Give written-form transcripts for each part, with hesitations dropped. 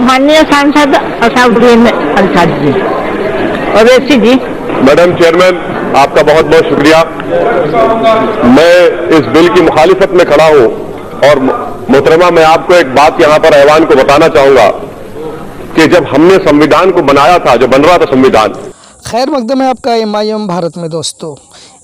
माननीय सांसद असाउद्दीन अंसारी जी। ओवैसी जी। Madam chairman, आपका बहुत बहुत शुक्रिया। मैं इस बिल की मुखालिफत में खड़ा हूं और मोहतरमा, मैं आपको एक बात यहां पर ऐवान को बताना चाहूंगा कि जब हमने संविधान को बनाया था, जो बन रहा था संविधान। खैर मकदम है आपका MIM भारत में। दोस्तों,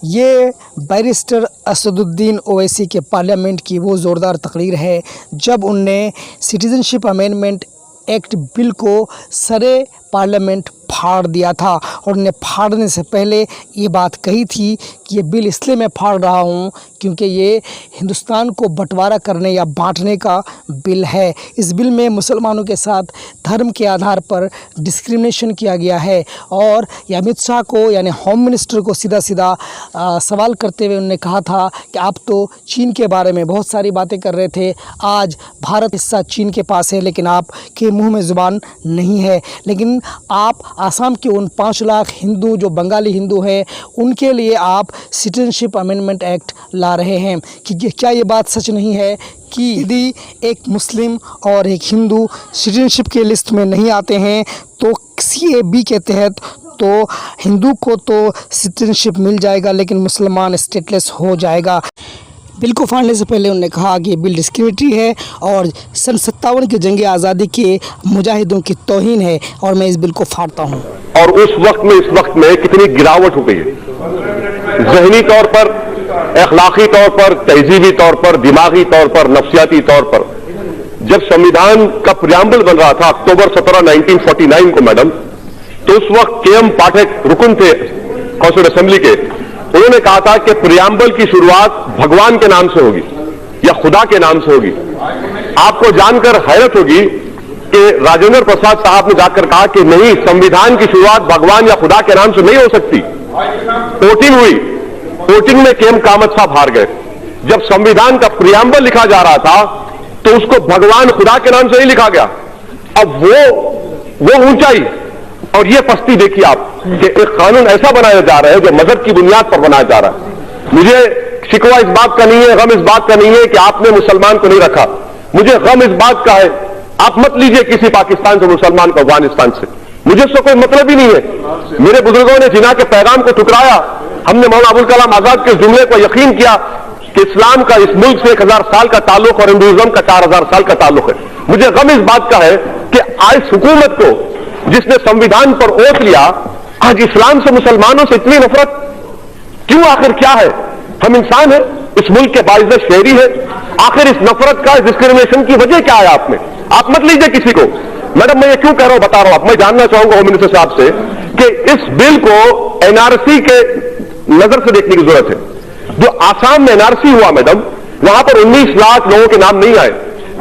ये बैरिस्टर असदुद्दीन ओवैसी के पार्लियामेंट की वो ज़ोरदार तकरीर है जब उनने सिटीज़नशिप अमेंडमेंट एक्ट बिल को सरे पार्लियामेंट फाड़ दिया था। और उन्हें फाड़ने से पहले ये बात कही थी कि ये बिल इसलिए मैं फाड़ रहा हूँ क्योंकि ये हिंदुस्तान को बंटवारा करने या बांटने का बिल है। इस बिल में मुसलमानों के साथ धर्म के आधार पर डिस्क्रिमिनेशन किया गया है। और ये अमित शाह को यानी होम मिनिस्टर को सीधा सीधा सवाल करते हुए उन्होंने कहा था कि आप तो चीन के बारे में बहुत सारी बातें कर रहे थे, आज भारत हिस्सा चीन के पास है लेकिन आपके मुँह में ज़ुबान नहीं है। लेकिन आप आसाम के उन 5 लाख हिंदू जो बंगाली हिंदू हैं उनके लिए आप सिटीजनशिप अमेंडमेंट एक्ट ला रहे हैं कि क्या ये बात सच नहीं है कि यदि एक मुस्लिम और एक हिंदू सिटीजनशिप के लिस्ट में नहीं आते हैं तो CAB के तहत तो हिंदू को तो सिटीजनशिप मिल जाएगा लेकिन मुसलमान स्टेटलेस हो जाएगा। बिल को फाड़ने से पहले उन्होंने कहा कि बिल डिस्क्रिमिनेटरी है और सन 57 के जंग आज़ादी के मुजाहिदों की तौहीन है और मैं इस बिल को फाड़ता हूँ। और उस वक्त में इस वक्त में कितनी गिरावट हो गई है, ज़हनी तौर पर, अखलाकी तौर पर, तहजीबी तौर पर, दिमागी तौर पर, नफ्सियाती तौर पर। जब संविधान का प्रियम्बल बन रहा था अक्टूबर 17, 1949 को मैडम, तो उस वक्त KM पाठक रुकन थे कॉन्स्टिट्यूएंट असेंबली के। उन्होंने कहा था कि प्रियम्बल की शुरुआत भगवान के नाम से होगी या खुदा के नाम से होगी। आपको जानकर हैरत होगी कि राजेंद्र प्रसाद साहब ने जाकर कहा कि नहीं, संविधान की शुरुआत भगवान या खुदा के नाम से नहीं हो सकती। वोटिंग हुई, वोटिंग में KM कामत साहब हार गए। जब संविधान का प्रियम्बल लिखा जा रहा था तो उसको भगवान खुदा के नाम से नहीं लिखा गया। अब वो ऊंचाई और ये पस्ती देखिए आप कि एक कानून ऐसा बनाया जा रहा है जो मजहब की बुनियाद पर बनाया जा रहा है। मुझे शिकवा इस बात का नहीं है, गम इस बात का नहीं है कि आपने मुसलमान को नहीं रखा। मुझे गम इस बात का है, आप मत लीजिए किसी पाकिस्तान से मुसलमान को, अफगानिस्तान से, मुझे उससे कोई मतलब ही नहीं है। मेरे बुजुर्गों ने जिना के पैगाम को ठुकराया। हमने मौलाना अबुल कलाम आजाद के जुमले को यकीन किया कि इस्लाम का इस मुल्क से 1000 साल का ताल्लुक और हिंदुइज्म का 4000 साल का ताल्लुक है। मुझे गम इस बात का है कि आज हुकूमत को, जिसने संविधान पर ओट लिया, आज इस्लाम से, मुसलमानों से इतनी नफरत क्यों? आखिर क्या है? हम इंसान हैं, इस मुल्क के बाइज़ शहरी है। आखिर इस नफरत का, इस डिस्क्रिमिनेशन की वजह क्या है? आप मत लीजिए किसी को। मैडम, मैं ये क्यों कह रहा हूं, बता रहा हूं। मैं जानना चाहूंगा होम मिनिस्टर साहब से कि इस बिल को NRC के नजर से देखने की जरूरत है। जो आसाम में NRC हुआ मैडम, वहां पर 19 लाख लोगों के नाम नहीं आए,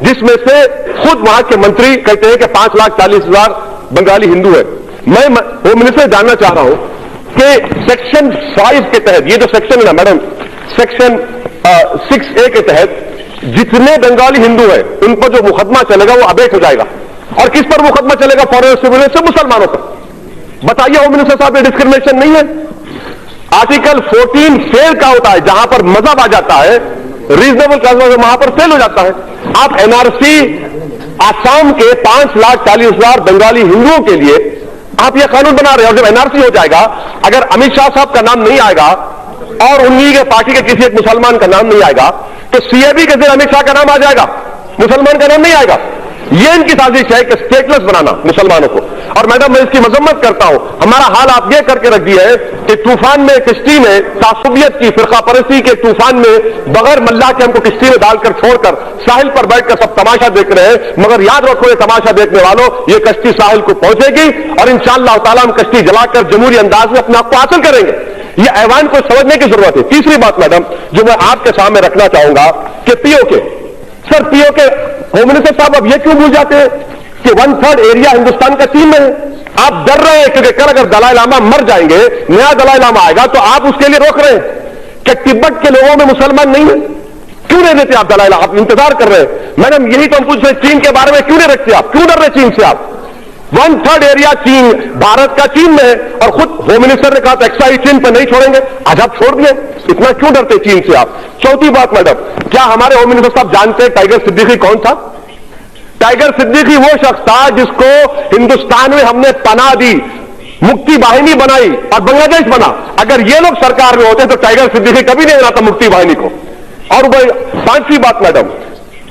जिसमें से खुद वहां के मंत्री कहते हैं कि 5,40,000 बंगाली हिंदू है। मैं होम मिनिस्टर जानना चाह रहा हूं कि सेक्शन 5 के तहत, ये जो सेक्शन है ना मैडम, सेक्शन 6A के तहत जितने बंगाली हिंदू हैं उन पर जो मुकदमा चलेगा वो अबेट हो जाएगा। और किस पर मुकदमा चलेगा? फॉरेन सिविल से मुसलमानों पर। बताइए होम मिनिस्टर साहब, ये डिस्क्रिमिनेशन नहीं है? आर्टिकल 14 फेल का होता है, जहां पर मजहब आ जाता है, रीजनेबल क्लास वहां पर फेल हो जाता है। आप NRC आसाम के 5,40,000 बंगाली हिंदुओं के लिए आप यह कानून बना रहे हैं। और जब NRC हो जाएगा, अगर अमित शाह साहब का नाम नहीं आएगा और उन्हीं के पार्टी के किसी एक मुसलमान का नाम नहीं आएगा तो CAB के जरिए अमित शाह का नाम आ जाएगा, मुसलमान का नाम नहीं आएगा। ये इनकी साजिश है कि स्टेटलेस बनाना मुसलमानों को। और मैडम, मैं इसकी मजम्मत करता हूं। हमारा हाल आप ये करके रख दिया है कि तूफान में, किश्ती में, तासुबियत की, फिरका परस्ती के तूफान में बगैर मल्ला के हमको किश्ती में डालकर छोड़कर साहिल पर बैठकर सब तमाशा देख रहे हैं। मगर याद रखो, ये तमाशा देखने वालों, ये कश्ती साहिल को पहुंचेगी और इंशाअल्लाह ताला हम कश्ती जलाकर जमहूरी अंदाज में अपने आप को हासिल करेंगे। ये ऐवान को समझने की जरूरत है। तीसरी बात मैडम जो मैं आपके सामने रखना चाहूंगा कि POK, sir POK, home minister साहब अब ये क्यों भूल जाते हैं कि 1/3 एरिया हिंदुस्तान का चीन में है? आप डर रहे हैं क्योंकि कल अगर दलाई लामा मर जाएंगे, नया दलाई लामा आएगा तो आप उसके लिए रोक रहे हैं कि तिब्बत के लोगों में मुसलमान नहीं है। क्यों नहीं देते आप दलाई लामा? आप इंतजार कर रहे हैं। मैडम, यही तो हम पूछ रहे, चीन के बारे में क्यों नहीं रखते आप? क्यों डर रहे चीन से आप? 1/3 एरिया चीन, भारत का चीन में है और खुद होम मिनिस्टर ने कहा था एक्साइज चीन पर नहीं छोड़ेंगे, आज आप छोड़ दिए। इतना क्यों डरते चीन से आप? चौथी बात मैडम, क्या हमारे होम मिनिस्टर साहब जानते हैं टाइगर सिद्दीकी कौन था? टाइगर सिद्दीकी वो शख्स था जिसको हिंदुस्तान में हमने पनाह दी, मुक्ति वाहिनी बनाई और बांग्लादेश बना। अगर ये लोग सरकार में होते तो टाइगर सिद्दीकी कभी नहीं बनाता मुक्ति वाहिनी को। और वह पांचवी बात मैडम,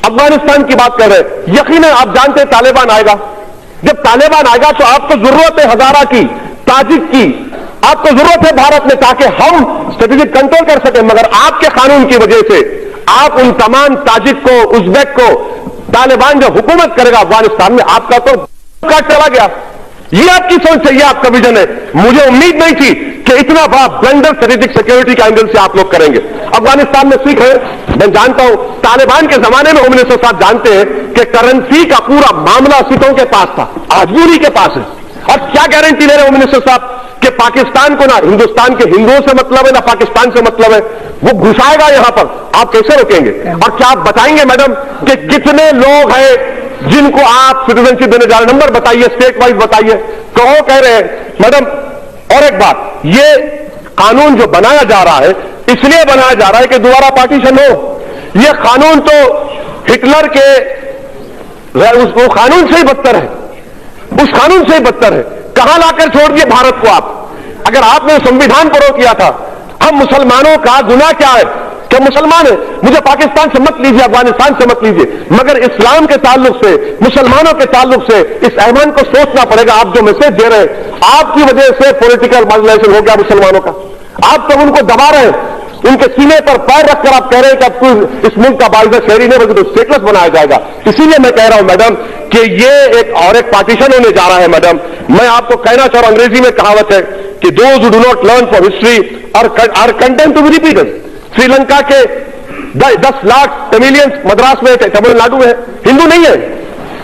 अफगानिस्तान की बात कर रहे हैं, यकीनन आप जानते हैं तालिबान आएगा। जब तालिबान आएगा तो आपको जरूरत है हजारा की, ताजिक की, आपको जरूरत है भारत में, ताकि हम स्ट्रेटेजिक कंट्रोल कर सकें। मगर आपके कानून की वजह से आप उन तमाम ताजिक को, उज्बेक को, तालिबान जो हुकूमत करेगा अफगानिस्तान में, आपका तो काट चला गया। ये आपकी सोच है, ये आपका विजन है। मुझे उम्मीद नहीं थी कि इतना बड़ा ब्लंडर स्ट्रेटेजिक सिक्योरिटी के एंगल से आप लोग करेंगे। अफगानिस्तान में सिख है, मैं जानता हूं, तालिबान के जमाने में होम मिनिस्टर साहब जानते हैं कि करेंसी का पूरा मामला सिखों के पास था, आज भी उन्हीं के पास है। और क्या गारंटी ले रहे होम मिनिस्टर साहब कि पाकिस्तान को ना हिंदुस्तान के हिंदुओं से मतलब है ना पाकिस्तान से मतलब है, वो घुसाएगा यहां पर, आप कैसे रोकेंगे? और क्या आप बताएंगे मैडम कि कितने लोग हैं जिनको आप सिटीजनशिप देने जा रहे? नंबर बताइए, स्टेट वाइज बताइए, कहो कह रहे हैं मैडम। और एक बात, ये कानून जो बनाया जा रहा है इसलिए बनाया जा रहा है कि दोबारा पार्टीशन हो। ये कानून तो हिटलर के वो कानून से ही बदतर है, उस कानून से ही बदतर है। कहां लाकर छोड़ दिए भारत को आप? अगर आपने संविधान पर रोक किया था, हम मुसलमानों का गुनाह क्या है? क्या मुसलमान है? मुझे पाकिस्तान से मत लीजिए, अफगानिस्तान से मत लीजिए, मगर इस्लाम के ताल्लुक से, मुसलमानों के ताल्लुक से इस ऐवान को सोचना पड़ेगा। आप जो मैसेज दे रहे हैं, आपकी वजह से पॉलिटिकल माइग्रेशन हो गया मुसलमानों का। आप तो उनको दबा रहे हैं, उनके सीने पर पैर रखकर आप कह रहे हैं कि अब तो इस मुल्क का बाइज़ शहरी नहीं बल्कि तो स्टेटलेस बनाया जाएगा। इसीलिए मैं कह रहा हूं मैडम कि ये एक और एक पार्टीशन होने जा रहा है। मैडम मैं आपको कहना चाह रहा हूं, अंग्रेजी में कहावत है कि those who do not learn from history are condemned to be repeated. Sri Lanka के 10 लाख तमिलियंस मद्रास में, तमिलनाडु में हिंदू नहीं है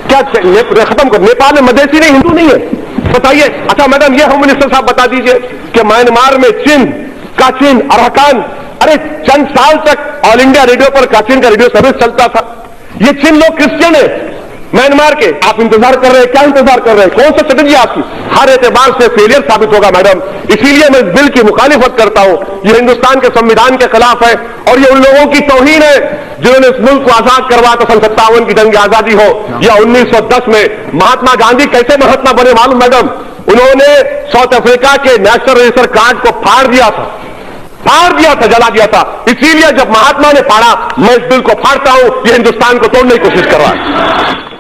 क्या? खत्म कर, नेपाल में मधेसी नहीं, हिंदू नहीं है, बताइए। अच्छा मैडम ये होम मिनिस्टर साहब बता दीजिए कि म्यांमार में चिन, काचिन, अरकान, अरे चंद साल तक ऑल इंडिया रेडियो पर काचिन का रेडियो सर्विस चलता था। ये चिन लोग क्रिश्चियन है म्यांमार के, आप इंतजार कर रहे हैं, क्या इंतजार कर रहे हैं? कौन सा स्ट्रेटेजी आपकी? हर एतबार से फेलियर साबित होगा मैडम। इसीलिए मैं इस बिल की मुखालिफत करता हूं। ये हिंदुस्तान के संविधान के खिलाफ है और ये उन लोगों की तौहीन है जिन्होंने इस मुल्क को आजाद करवा तो 57 की जंग आजादी हो या 1910 में। महात्मा गांधी कैसे महात्मा बने मालूम मैडम? उन्होंने साउथ अफ्रीका के नेशनल रजिस्टर कार्ड को फाड़ दिया था, जला दिया था। इसीलिए जब महात्मा ने फाड़ा, मैं इस बिल को फाड़ता हूं। ये हिंदुस्तान को तोड़ने की कोशिश कर रहा है।